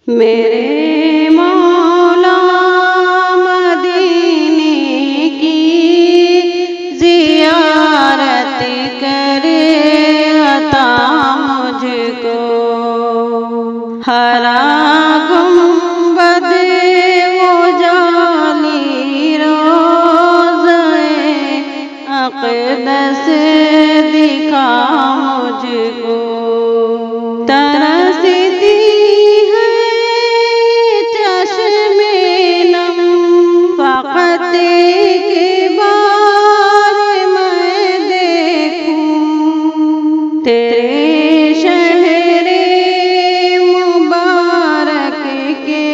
میرے مولا مدینے کی زیارت کرے عطا مجھ کو، ہرا گنبد وہ جالی روضہ اقدس دکھا مجھ کو، ترستی تیرے شہر مبارک کے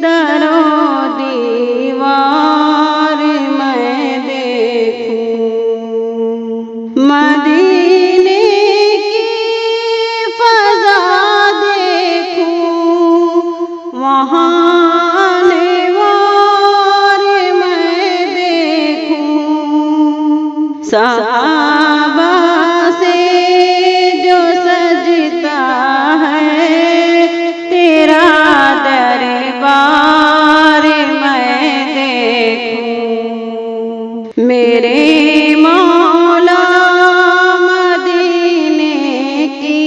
در و دیوار میں دیکھوں، مدینے کی فضا دیکھوں، وہاں انوار میں دیکھوں، صحابہ سے جو سجتا ہے تیرا دربار میں دیکھوں، میرے مولا مدینے کی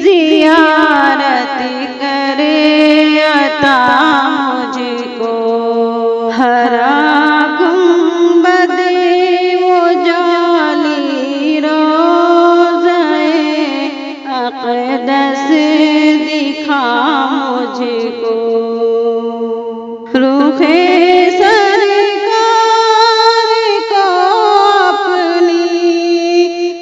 زیارت کرے عطا مجھ کو، ہرا گنبد وہ جالی روضہ اقدس دکھا مجھ کو، رخ سرکار کو اپنی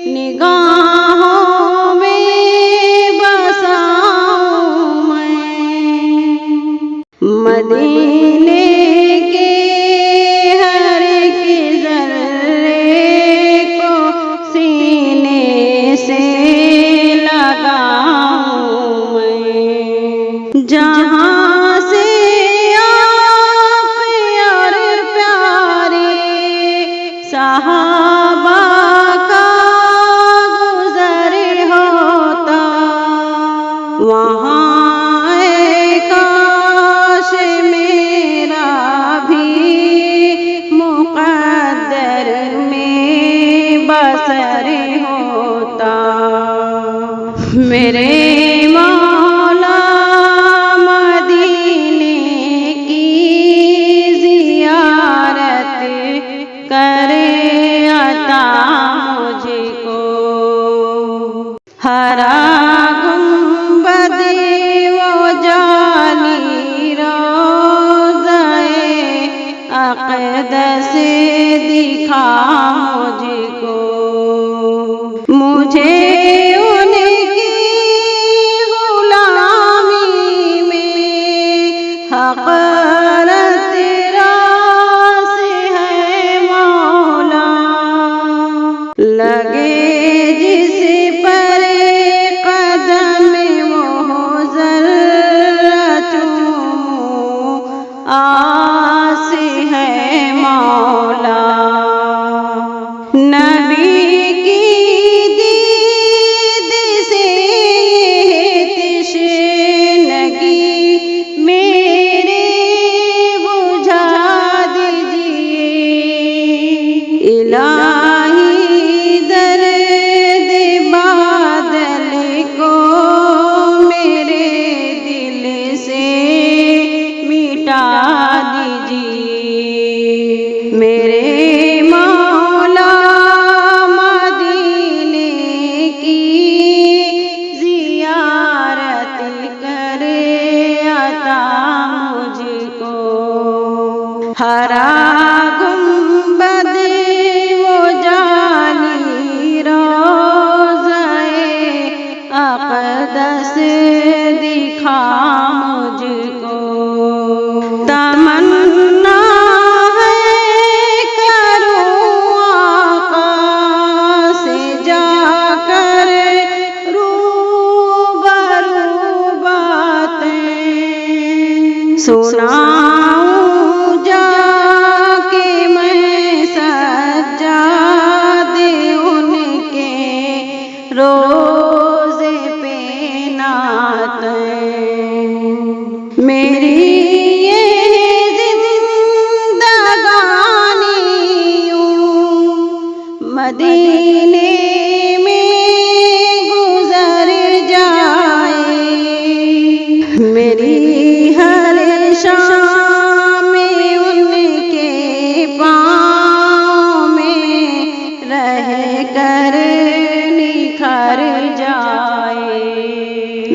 نگاہوں میں بساؤں میں، مدینے کے ہر ایک ذرے کو سینے سے لگاؤں میں، جہاں سے آپ اور پیارے صحابہ کا گزر ہوتا، وہاں کاش میرا بھی مقدر میں بسر ہوتا، میرے مولا مدینے کی زیارت کرے عطا مجھ کو، ہرا گنبد وہ جالی روضہ اقدس دکھا مجھ کو، مجھے ان کی غلامی میں حقارت راس ہے مولا، لگے جس پر قدم وہ ذرہ چوموں آس ہے مولا، نبی کی دید سے تشنگی میرے بجھا دیجیے، الہی درد بادل کو میرے دل سے مٹا دیجیے، میرے مولا مدینے کی زیارت کرے عطا مجھ کو، ہرا گنبد وہ جالی روضہ اقدس دکھا مجھ کو، تمنا ہے کروں آقا سے جا کر روبرو باتیں، سناؤں جا کے میں سجاد ان کے روزے پہ نعتیں،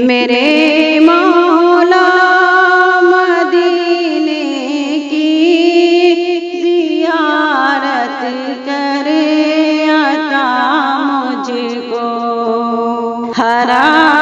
میرے مولا مدینے کی زیارت کر عطا مجھ کو، ہرا